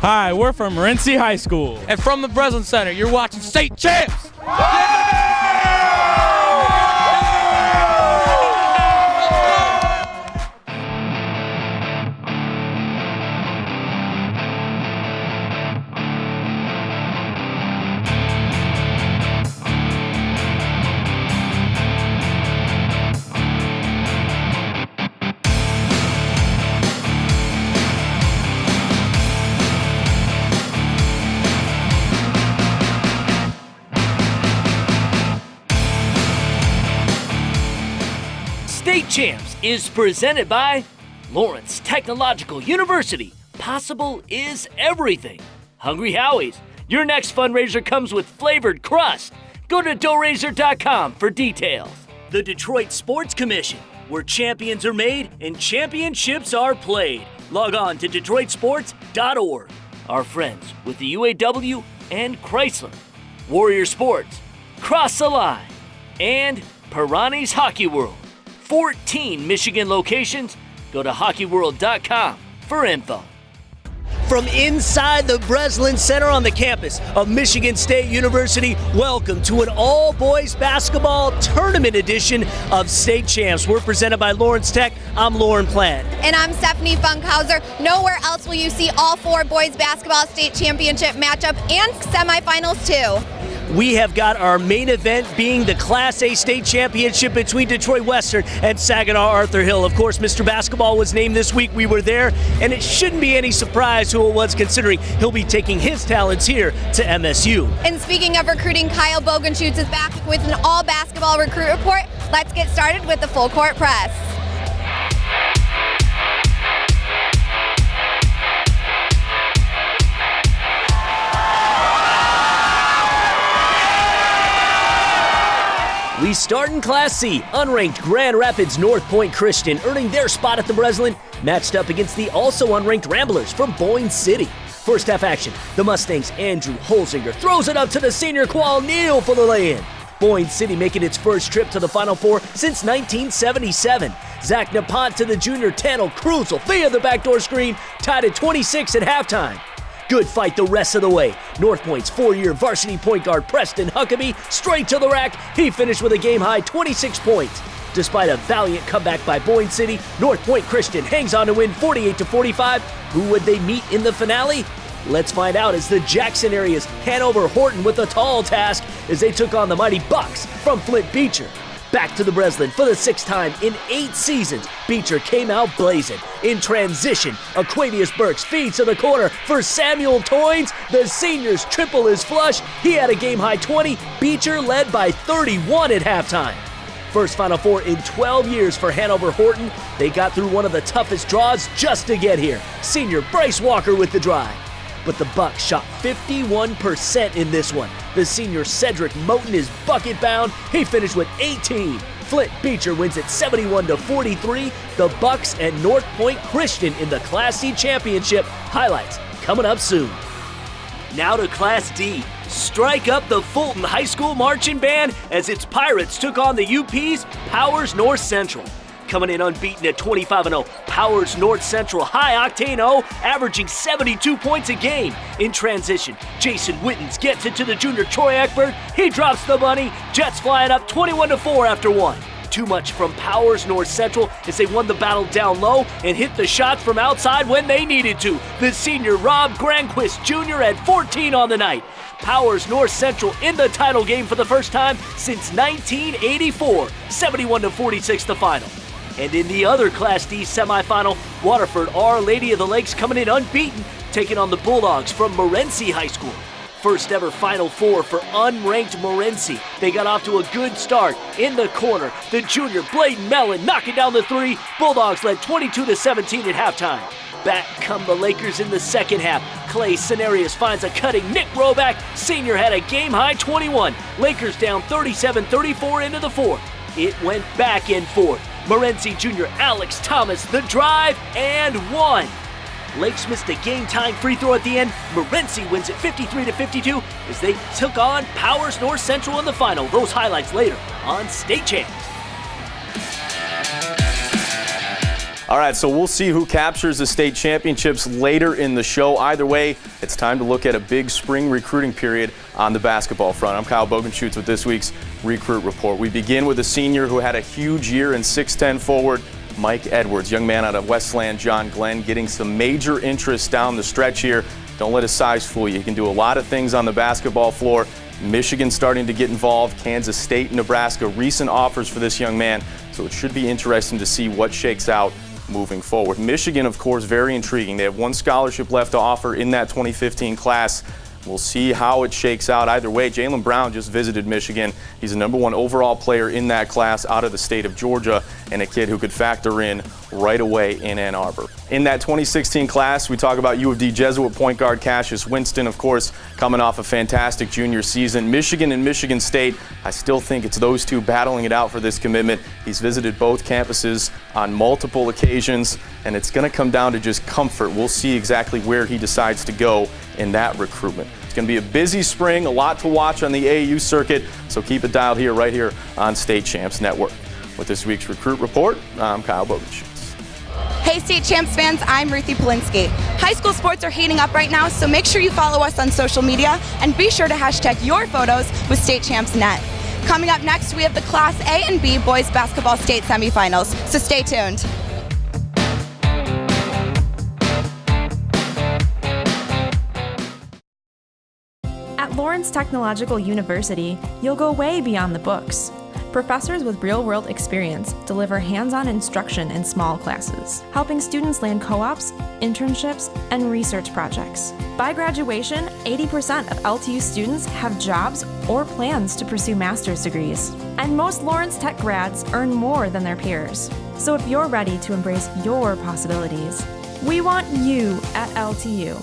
Hi, we're from Morenci High School. And from the Breslin Center, you're watching State Champs! State Champs is presented by Lawrence Technological University. Possible is everything. Hungry Howie's. Your next fundraiser comes with flavored crust. Go to doughrazor.com for details. The Detroit Sports Commission, where champions are made and championships are played. Log on to DetroitSports.org. Our friends with the UAW and Chrysler. Warrior Sports, Cross the Line, and Pirani's Hockey World. 14 Michigan locations. Go to hockeyworld.com for info. From inside the Breslin Center on the campus of Michigan State University, welcome to an all-boys basketball tournament edition of State Champs. We're presented by Lawrence Tech. I'm Lauren Plant. And I'm Stephanie Funkhauser. Nowhere else will you see all four boys basketball state championship matchup and semifinals too. We have got our main event being the Class A state championship between Detroit Western and Saginaw Arthur Hill. Of course, Mr. Basketball was named this week. We were there, and it shouldn't be any surprise who it was, considering he'll be taking his talents here to MSU. And speaking of recruiting, Kyle Bogenschutz is back with an all-basketball recruit report. Let's get started with the full court press. We start in Class C. Unranked Grand Rapids North Point Christian earning their spot at the Breslin, matched up against the also unranked Ramblers from Boyne City. First half action, the Mustangs' Andrew Holzinger throws it up to the senior Qual Neal for the lay-in. Boyne City making its first trip to the Final Four since 1977. Zach Napont to the junior Tannel Krusel via the backdoor screen, tied at 26 at halftime. Good fight the rest of the way. North Point's four-year varsity point guard Preston Huckabee straight to the rack. He finished with a game-high 26 points. Despite a valiant comeback by Boyne City, North Point Christian hangs on to win 48-45. Who would they meet in the finale? Let's find out as the Jackson area's Hanover Horton with a tall task as they took on the mighty Bucks from Flint Beecher. Back to the Breslin for the sixth time in 8 seasons. Beecher came out blazing. In transition, Aquavius Burks feeds to the corner for Samuel Toynes. The seniors triple his flush. He had a game-high 20. Beecher led by 31 at halftime. First Final Four in 12 years for Hanover Horton. They got through one of the toughest draws just to get here. Senior Bryce Walker with the drive. But the Bucks shot 51% in this one. The senior Cedric Moten is bucket bound. He finished with 18. Flint Beecher wins it 71-43. The Bucks and North Point Christian in the Class C championship. Highlights coming up soon. Now to Class D. Strike up the Fulton High School Marching Band as its Pirates took on the UP's Powers North Central. Coming in unbeaten at 25-0, Powers North Central high-octane O, averaging 72 points a game. In transition, Jason Wittens gets it to the junior Troy Eckberg. He drops the bunny. Jets flying up 21-4 after one. Too much from Powers North Central as they won the battle down low and hit the shots from outside when they needed to. The senior Rob Granquist Jr. had 14 on the night. Powers North Central in the title game for the first time since 1984. 71-46 the final. And in the other Class D semifinal, Waterford Our Lady of the Lakes coming in unbeaten, taking on the Bulldogs from Morenci High School. First ever Final Four for unranked Morenci. They got off to a good start. In the corner, the junior Bladen Mellon knocking down the three. Bulldogs led 22-17 at halftime. Back come the Lakers in the second half. Clay Cenarius finds a cutting Nick Roback. Senior had a game-high 21. Lakers down 37-34 into the fourth. It went back and forth. Morenci junior Alex Thomas, the drive, and one. Lakes missed a game-time free throw at the end. Morenci wins it 53-52 as they took on Powers North Central in the final. Those highlights later on State Champs. All right, so we'll see who captures the state championships later in the show. Either way, it's time to look at a big spring recruiting period on the basketball front. I'm Kyle Bogenschutz with this week's Recruit Report. We begin with a senior who had a huge year in 6'10" forward, Mike Edwards, young man out of Westland, John Glenn, getting some major interest down the stretch here. Don't let his size fool you. He can do a lot of things on the basketball floor. Michigan starting to get involved, Kansas State, Nebraska, recent offers for this young man. So it should be interesting to see what shakes out moving forward. Michigan, of course, very intriguing. They have one scholarship left to offer in that 2015 class. We'll see how it shakes out. Either way, Jaylen Brown just visited Michigan. He's the #1 overall player in that class out of the state of Georgia, and a kid who could factor in right away in Ann Arbor. In that 2016 class, we talk about U of D Jesuit point guard Cassius Winston, of course, coming off a fantastic junior season. Michigan and Michigan State, I still think it's those two battling it out for this commitment. He's visited both campuses on multiple occasions, and it's going to come down to just comfort. We'll see exactly where he decides to go in that recruitment. It's going to be a busy spring, a lot to watch on the AAU circuit, so keep it dialed here, right here on State Champs Network. With this week's Recruit Report, I'm Kyle Bogenschutz. Hey State Champs fans, I'm Ruthie Polinsky. High school sports are heating up right now, so make sure you follow us on social media and be sure to hashtag your photos with State Champs Net. Coming up next, we have the Class A and B boys basketball state semifinals, so stay tuned. At Lawrence Technological University, you'll go way beyond the books. Professors with real-world experience deliver hands-on instruction in small classes, helping students land co-ops, internships, and research projects. By graduation, 80% of LTU students have jobs or plans to pursue master's degrees. And most Lawrence Tech grads earn more than their peers. So if you're ready to embrace your possibilities, we want you at LTU.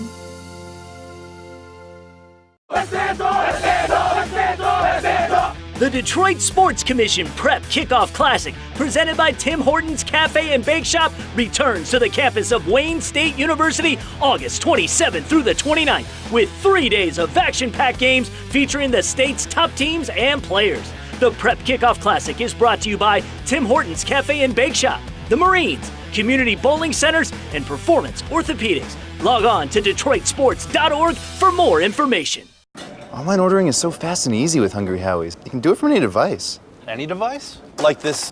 The Detroit Sports Commission Prep Kickoff Classic, presented by Tim Hortons Cafe and Bake Shop, returns to the campus of Wayne State University August 27th through the 29th, with 3 days of action-packed games featuring the state's top teams and players. The Prep Kickoff Classic is brought to you by Tim Hortons Cafe and Bake Shop, the Marines, Community Bowling Centers, and Performance Orthopedics. Log on to DetroitSports.org for more information. Online ordering is so fast and easy with Hungry Howie's. You can do it from any device. Any device? Like this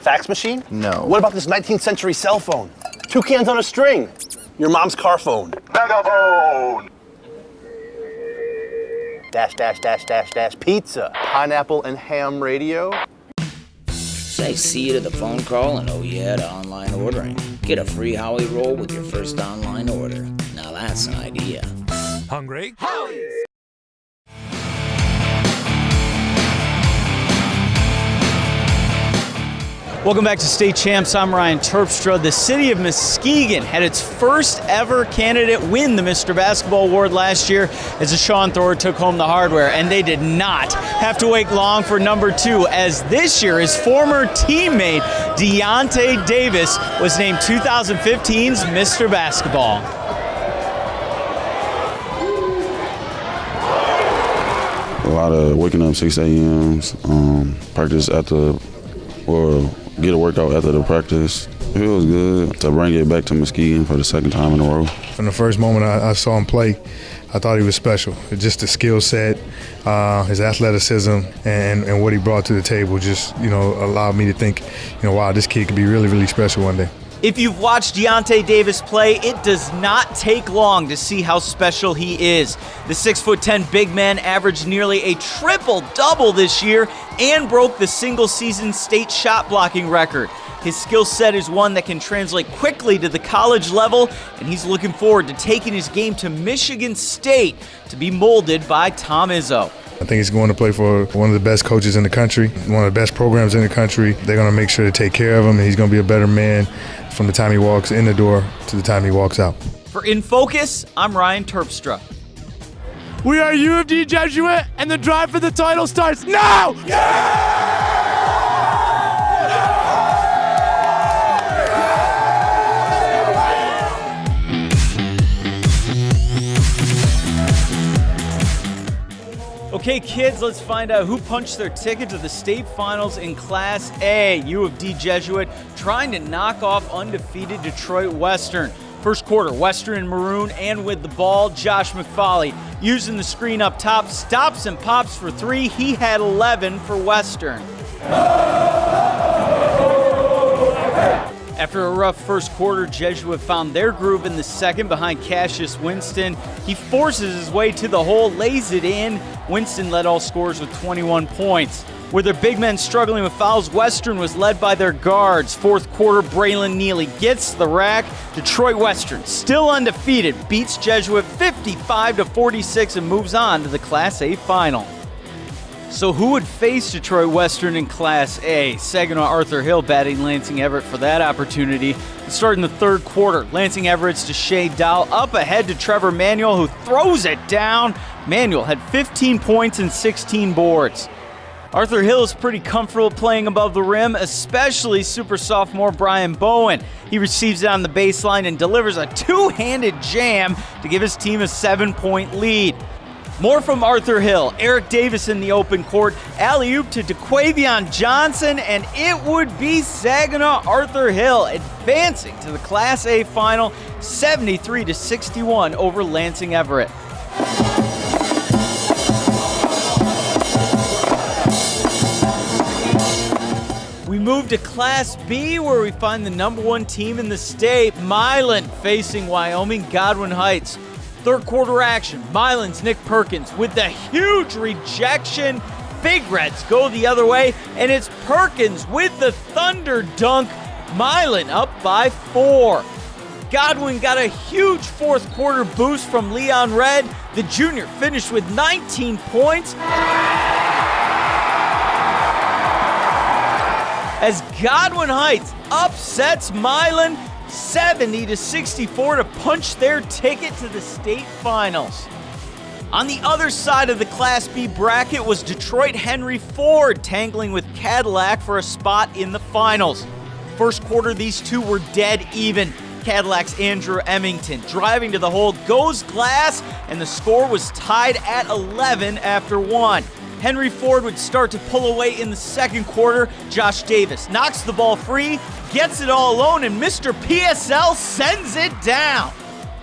fax machine? No. What about this 19th century cell phone? 2 cans on a string. Your mom's car phone. Megaphone! Dash, dash, dash, dash, dash, pizza. Pineapple and ham radio. Say see you to the phone call and oh yeah to online ordering. Get a free Howie roll with your first online order. Now that's an idea. Hungry? Howie's! Welcome back to State Champs. I'm Ryan Terpstra. The city of Muskegon had its first ever candidate win the Mr. Basketball Award last year as Sean Thor took home the hardware, and they did not have to wait long for number 2, as this year his former teammate Deontay Davis was named 2015's Mr. Basketball. A lot of waking up 6 a.m., practice after, or get a workout after the practice. It feels good to bring it back to Muskegon for the second time in a row. From the first moment I saw him play, I thought he was special. Just the skill set, his athleticism, and what he brought to the table just, allowed me to think, wow, this kid could be really, really special one day. If you've watched Deontay Davis play, it does not take long to see how special he is. The 6'10" big man averaged nearly a triple-double this year and broke the single-season state shot blocking record. His skill set is one that can translate quickly to the college level, and he's looking forward to taking his game to Michigan State to be molded by Tom Izzo. I think he's going to play for one of the best coaches in the country, one of the best programs in the country. They're going to make sure to take care of him, and he's going to be a better man from the time he walks in the door to the time he walks out. For In Focus, I'm Ryan Terpstra. We are U of D Jesuit, and the drive for the title starts now! Yeah! Okay, kids, let's find out who punched their ticket to the state finals in Class A. U of D Jesuit trying to knock off undefeated Detroit Western. First quarter, Western in maroon and with the ball, Josh McFauley using the screen up top, stops and pops for three. He had 11 for Western. After a rough first quarter, Jesuit found their groove in the second behind Cassius Winston. He forces his way to the hole, lays it in. Winston led all scorers with 21 points. With their big men struggling with fouls, Western was led by their guards. Fourth quarter, Braylon Neely gets the rack. Detroit Western, still undefeated, beats Jesuit 55-46 and moves on to the Class A final. So who would face Detroit Western in Class A? Saginaw Arthur Hill batting Lansing Everett for that opportunity. Start in the third quarter. Lansing Everett's to Shea Dow, up ahead to Trevor Manuel, who throws it down. Manuel had 15 points and 16 boards. Arthur Hill is pretty comfortable playing above the rim, especially super sophomore Brian Bowen. He receives it on the baseline and delivers a two-handed jam to give his team a 7-point lead. More from Arthur Hill. Eric Davis in the open court. Alley-oop to DeQuavion Johnson, and it would be Saginaw Arthur Hill advancing to the Class A final, 73-61 over Lansing Everett. We move to Class B, where we find the number one team in the state, Milan, facing Wyoming Godwin Heights. Third quarter action, Milan's Nick Perkins with the huge rejection. Big Reds go the other way, and it's Perkins with the thunder dunk. Milan up by 4. Godwin got a huge fourth quarter boost from Leon Red. The junior finished with 19 points. As Godwin Heights upsets Milan 70-64 to punch their ticket to the state finals. On the other side of the Class B bracket was Detroit Henry Ford tangling with Cadillac for a spot in the finals. First quarter, these two were dead even. Cadillac's Andrew Emmington driving to the hole goes glass, and the score was tied at 11 after 1. Henry Ford would start to pull away in the second quarter. Josh Davis knocks the ball free, gets it all alone, and Mr. PSL sends it down.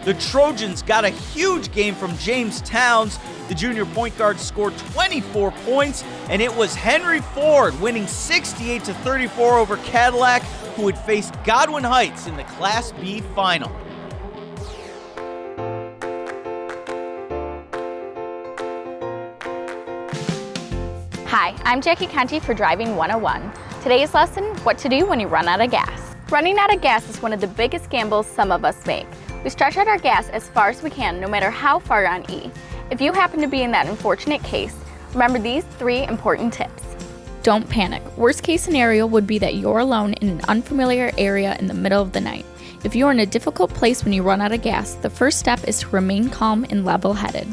The Trojans got a huge game from James Towns. The junior point guard scored 24 points, and it was Henry Ford winning 68-34 over Cadillac, who would face Godwin Heights in the Class B final. Hi, I'm Jackie Conti for Driving 101. Today's lesson, what to do when you run out of gas. Running out of gas is one of the biggest gambles some of us make. We stretch out our gas as far as we can, no matter how far on E. If you happen to be in that unfortunate case, remember these 3 important tips. Don't panic. Worst case scenario would be that you're alone in an unfamiliar area in the middle of the night. If you're in a difficult place when you run out of gas, the first step is to remain calm and level-headed.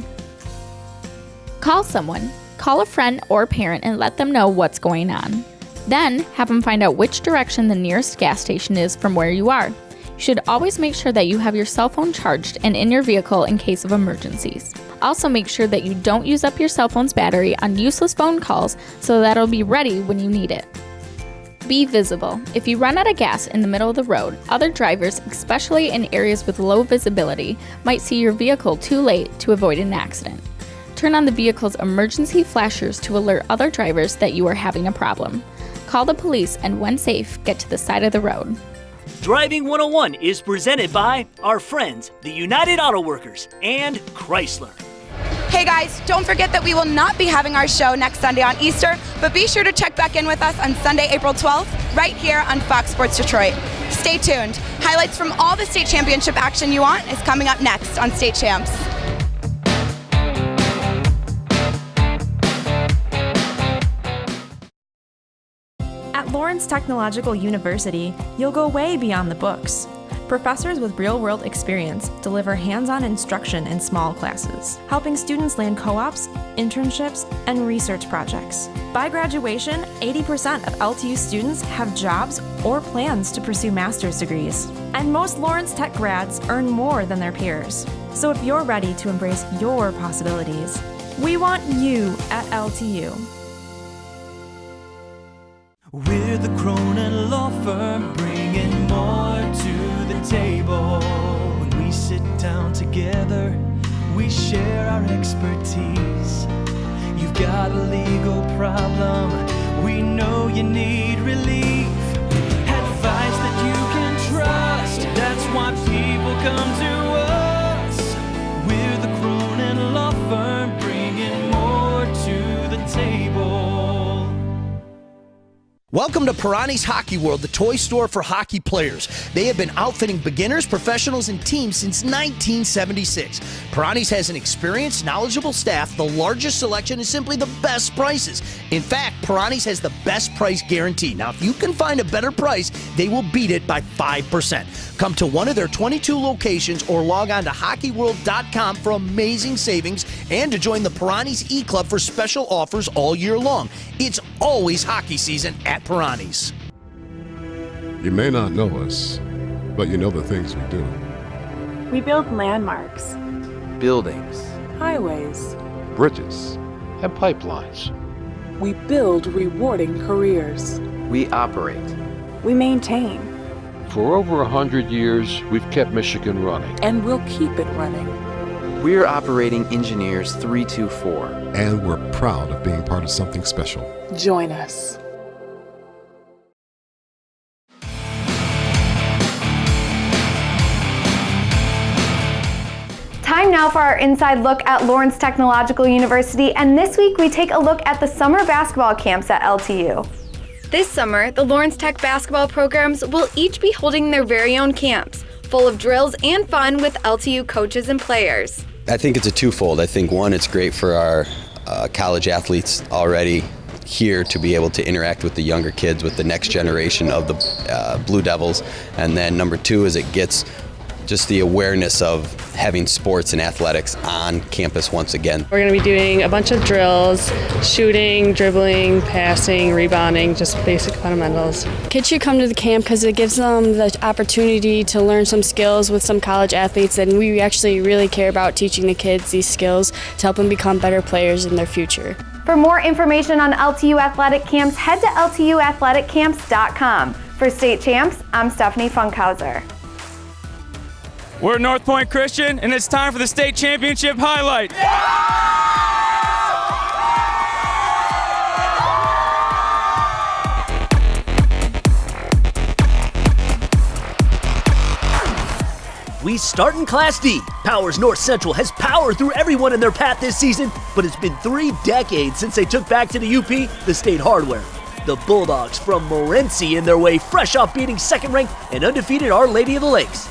Call someone. Call a friend or parent and let them know what's going on. Then, have them find out which direction the nearest gas station is from where you are. You should always make sure that you have your cell phone charged and in your vehicle in case of emergencies. Also, make sure that you don't use up your cell phone's battery on useless phone calls so that it'll be ready when you need it. Be visible. If you run out of gas in the middle of the road, other drivers, especially in areas with low visibility, might see your vehicle too late to avoid an accident. Turn on the vehicle's emergency flashers to alert other drivers that you are having a problem. Call the police and, when safe, get to the side of the road. Driving 101 is presented by our friends, the United Auto Workers and Chrysler. Hey guys, don't forget that we will not be having our show next Sunday on Easter, but be sure to check back in with us on Sunday, April 12th, right here on Fox Sports Detroit. Stay tuned. Highlights from all the state championship action you want is coming up next on State Champs. At Lawrence Technological University, you'll go way beyond the books. Professors with real-world experience deliver hands-on instruction in small classes, helping students land co-ops, internships, and research projects. By graduation, 80% of LTU students have jobs or plans to pursue master's degrees. And most Lawrence Tech grads earn more than their peers. So if you're ready to embrace your possibilities, We want you at LTU. We're the Cronin Law Firm, bringing more to the table. When we sit down together, we share our expertise. You've got a legal problem, we know you need relief. Advice that you can trust, that's why people come to us. We're the Cronin Law Firm, bringing more to the table. Welcome to Pirani's Hockey World, the toy store for hockey players. They have been outfitting beginners, professionals, and teams since 1976. Pirani's has an experienced, knowledgeable staff, the largest selection, and simply the best prices. In fact, Pirani's has the best price guarantee. Now, if you can find a better price, they will beat it by 5%. Come to one of their 22 locations or log on to hockeyworld.com for amazing savings and to join the Pirani's E-Club for special offers all year long. It's always hockey season at Pirani's. You may not know us, but you know the things we do. We build landmarks, Buildings, highways, Bridges, and pipelines. we build rewarding careers, we operate. we maintain, For over 100 years, we've kept Michigan running. and we'll keep it running. We're Operating Engineers 324. And we're proud of being part of something special. Join us. Time now for our inside look at Lawrence Technological University, and this week we take a look at the summer basketball camps at LTU. This summer, the Lawrence Tech basketball programs will each be holding their very own camps, full of drills and fun with LTU coaches and players. I think it's a twofold. I think one, it's great for our college athletes already here to be able to interact with the younger kids, with the next generation of the Blue Devils. And then number two is it gets just the awareness of having sports and athletics on campus once again. We're going to be doing a bunch of drills, shooting, dribbling, passing, rebounding, just basic fundamentals. Kids should come to the camp because it gives them the opportunity to learn some skills with some college athletes, and we actually really care about teaching the kids these skills to help them become better players in their future. For more information on LTU athletic camps, head to LTUathleticCamps.com. For State Champs, I'm Stephanie Funkhauser. We're North Point Christian, and it's time for the state championship highlight. We start in Class D. Powers North Central has powered through everyone in their path this season, but it's been 3 decades since they took back to the UP the state hardware. The Bulldogs from Morenci in their way, fresh off beating second-ranked and undefeated Our Lady of the Lakes.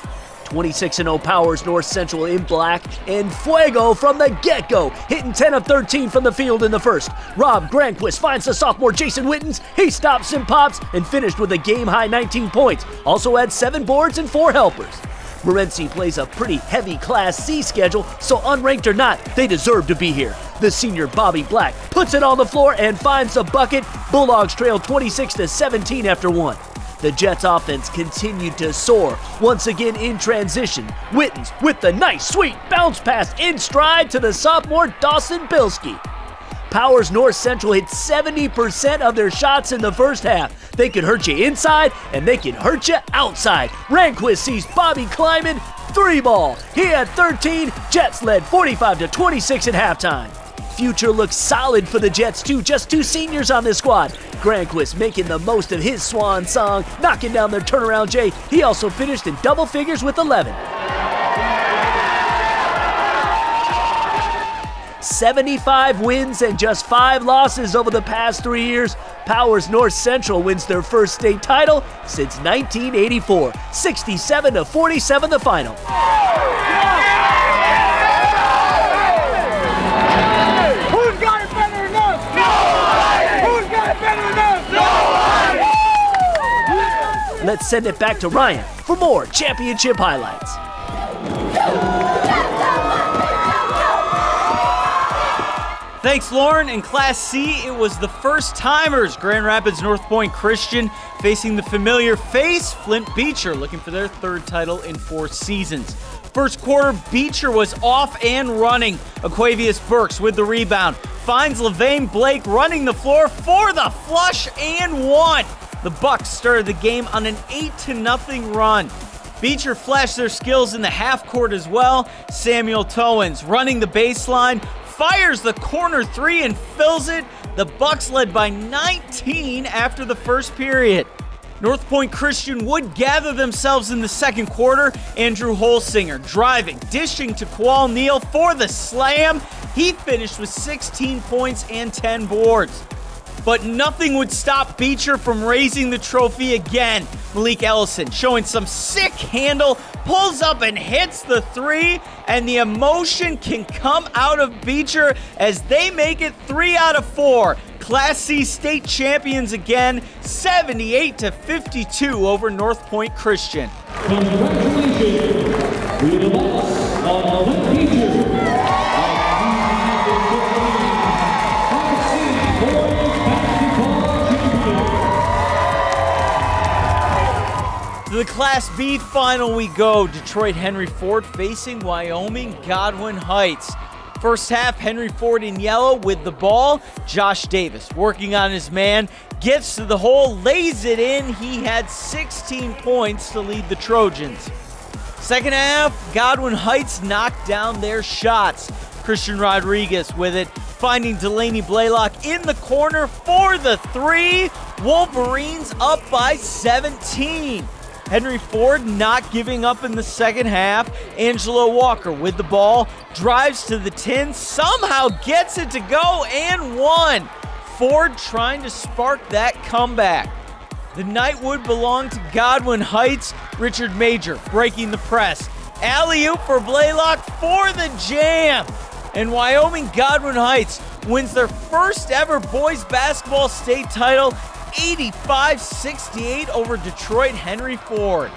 26-0 Powers North Central in black, and Fuego from the get-go, hitting 10 of 13 from the field in the first. Rob Granquist finds the sophomore Jason Wittens. He stops and pops and finished with a game-high 19 points. Also had 7 boards and 4 helpers. Morenci plays a pretty heavy Class C schedule, so unranked or not, they deserve to be here. The senior Bobby Black puts it on the floor and finds the bucket. Bulldogs trail 26-17 after 1. The Jets offense continued to soar, once again in transition. Wittens with the nice, sweet bounce pass in stride to the sophomore Dawson Bilski. Powers North Central hit 70% of their shots in the first half. They can hurt you inside, and they can hurt you outside. Ranquist sees Bobby Kleiman, 3-ball. He had 13. Jets led 45-26 at halftime. Future looks solid for the Jets too, just 2 seniors on this squad. Granquist making the most of his swan song, knocking down their turnaround J. He also finished in double figures with 11. 75 wins and just 5 losses over the past 3 years. Powers North Central wins their first state title since 1984. 67-47 the final. Who's got it better than us? Nobody! Who's got it better than us? Nobody! Let's send it back to Ryan for more championship highlights. Thanks, Lauren. In Class C, it was the first-timers, Grand Rapids North Point Christian, facing the familiar face, Flint Beecher, looking for their 3rd title in 4 seasons. First quarter, Beecher was off and running. Aquavius Burks with the rebound. Finds LeVane Blake running the floor for the flush and one. The Bucks started the game on an 8-0 run. Beecher flashed their skills in the half court as well. Samuel Towens running the baseline, fires the corner three and fills it. The Bucks led by 19 after the first period. North Point Christian would gather themselves in the second quarter. Andrew Holsinger driving, dishing to Qual Neal for the slam. He finished with 16 points and 10 boards. But nothing would stop Beecher from raising the trophy again. Malik Ellison showing some sick handle, pulls up and hits the three, and the emotion can come out of Beecher as they make it 3 out of 4. Class C state champions again, 78-52 over North Point Christian. Congratulations, we have lost on Beecher. To the Class B final we go. Detroit Henry Ford facing Wyoming Godwin Heights. First half, Henry Ford in yellow with the ball. Josh Davis working on his man, gets to the hole, lays it in. He had 16 points to lead the Trojans. Second half, Godwin Heights knocked down their shots. Christian Rodriguez with it, finding Delaney Blaylock in the corner for the three. Wolverines up by 17. Henry Ford not giving up in the second half. Angelo Walker with the ball, drives to the tin, somehow gets it to go and one. Ford trying to spark that comeback. The night would belong to Godwin Heights. Richard Major breaking the press. Alley-oop for Blaylock for the jam. And Wyoming Godwin Heights wins their first ever boys basketball state title, 85-68 over Detroit Henry Ford.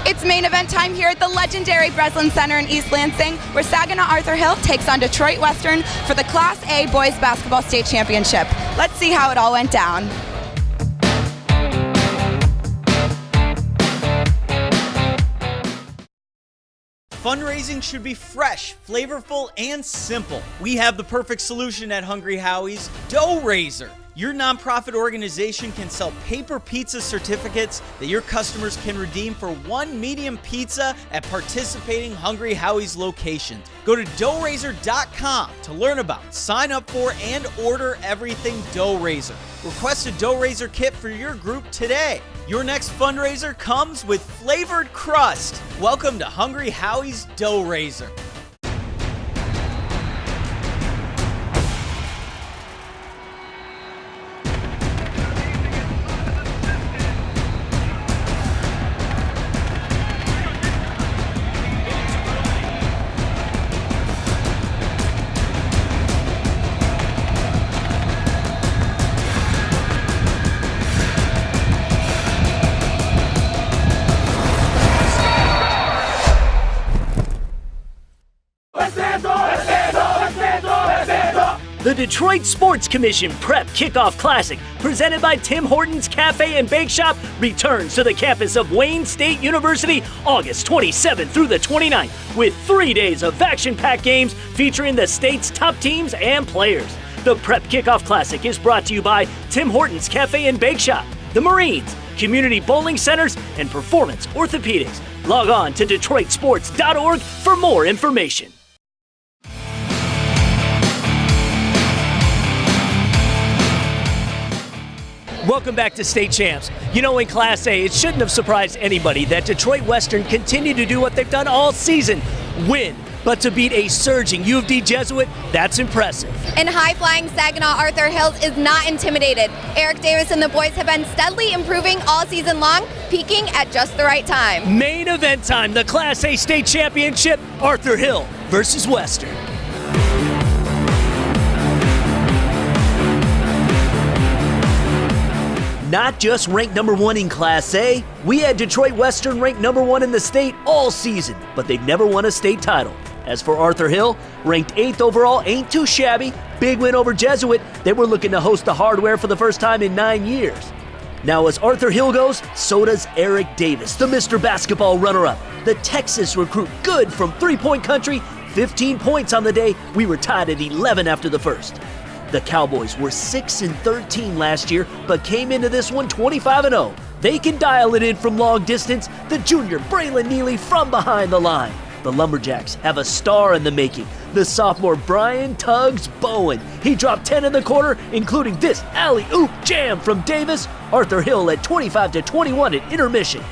It's main event time here at the legendary Breslin Center in East Lansing, where Saginaw Arthur Hill takes on Detroit Western for the Class A Boys Basketball State Championship. Let's see how it all went down. Fundraising should be fresh, flavorful, and simple. We have the perfect solution at Hungry Howie's, Dough Raiser. Your nonprofit organization can sell paper pizza certificates that your customers can redeem for one medium pizza at participating Hungry Howie's locations. Go to doughraiser.com to learn about, sign up for, and order everything Dough Raiser. Request a Dough Raiser kit for your group today. Your next fundraiser comes with flavored crust. Welcome to Hungry Howie's Dough Raiser. The Detroit Sports Commission Prep Kickoff Classic, presented by Tim Hortons Cafe and Bake Shop, returns to the campus of Wayne State University August 27th through the 29th, with 3 days of action-packed games featuring the state's top teams and players. The Prep Kickoff Classic is brought to you by Tim Hortons Cafe and Bake Shop, the Marines, Community Bowling Centers, and Performance Orthopedics. Log on to DetroitSports.org for more information. Welcome back to State Champs. You know, in Class A, it shouldn't have surprised anybody that Detroit Western continued to do what they've done all season, win. But to beat a surging U of D Jesuit, that's impressive. And high-flying Saginaw Arthur Hills is not intimidated. Eric Davis and the boys have been steadily improving all season long, peaking at just the right time. Main event time, the Class A State Championship, Arthur Hill versus Western. Not just ranked number 1 in Class A, we had Detroit Western ranked number 1 in the state all season, but they've never won a state title. As for Arthur Hill, ranked 8th overall, ain't too shabby. Big win over Jesuit. They were looking to host the Hardware for the first time in 9 years. Now as Arthur Hill goes, so does Eric Davis, the Mr. Basketball runner-up. The Texas recruit good from three-point country, 15 points on the day. We were tied at 11 after the first. The Cowboys were 6-13 last year, but came into this one 25-0. They can dial it in from long distance. The junior Braylon Neely from behind the line. The Lumberjacks have a star in the making, the sophomore Brian Tuggs Bowen. He dropped 10 in the quarter, including this alley-oop jam from Davis. Arthur Hill led 25-21 at intermission.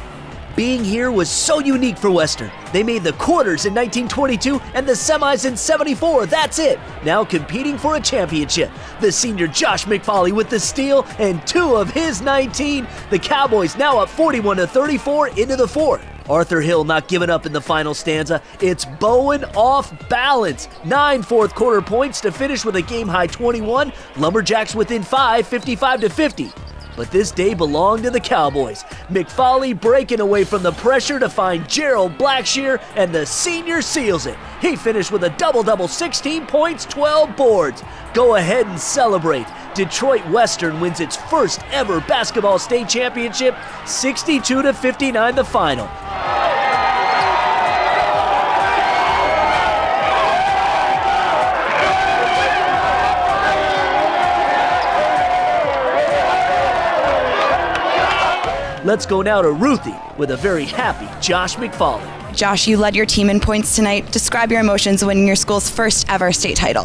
Being here was so unique for Western. They made the quarters in 1922 and the semis in 74. That's it. Now competing for a championship. The senior Josh McFarley with the steal and 2 of his 19. The Cowboys now up 41-34 into the fourth. Arthur Hill not giving up in the final stanza. It's Bowen off balance. 9 fourth quarter points to finish with a game-high 21. Lumberjacks within 5, 55-50. But this day belonged to the Cowboys. McFarley breaking away from the pressure to find Gerald Blackshear, and the senior seals it. He finished with a double-double, 16 points, 12 boards. Go ahead and celebrate. Detroit Western wins its first ever basketball state championship, 62-59 the final. Let's go now to Ruthie with a very happy Josh McFarley. Josh, you led your team in points tonight. Describe your emotions winning your school's first ever state title.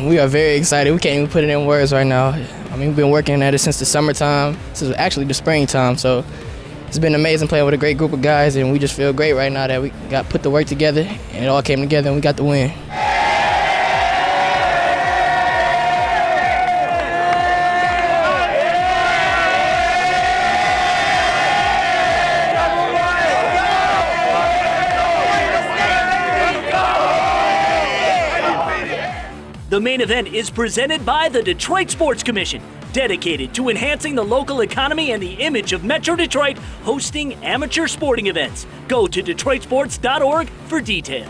We are very excited. We can't even put it in words right now. I mean, we've been working at it since the summertime. This is actually the springtime, so it's been amazing playing with a great group of guys, and we just feel great right now that we got put the work together, and it all came together, and we got the win. The main event is presented by the Detroit Sports Commission, dedicated to enhancing the local economy and the image of Metro Detroit, hosting amateur sporting events. Go to DetroitSports.org for details.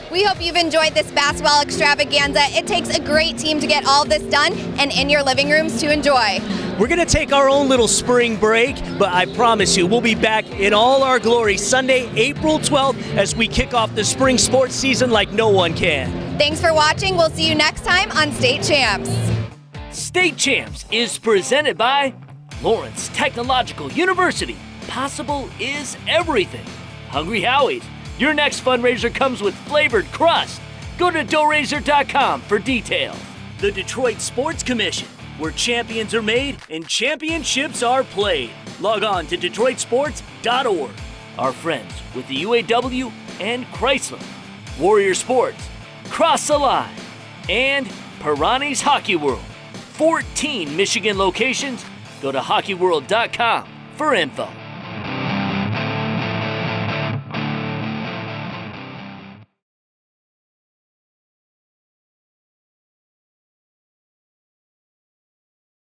We hope you've enjoyed this basketball extravaganza. It takes a great team to get all of this done and in your living rooms to enjoy. We're going to take our own little spring break, but I promise you we'll be back in all our glory Sunday, April 12th, as we kick off the spring sports season like no one can. Thanks for watching. We'll see you next time on State Champs. State Champs is presented by Lawrence Technological University. Possible is everything. Hungry Howie's. Your next fundraiser comes with flavored crust. Go to DoughRaiser.com for details. The Detroit Sports Commission, where champions are made and championships are played. Log on to DetroitSports.org. Our friends with the UAW and Chrysler. Warrior Sports, Cross the Line, and Pirani's Hockey World. 14 Michigan locations. Go to hockeyworld.com for info.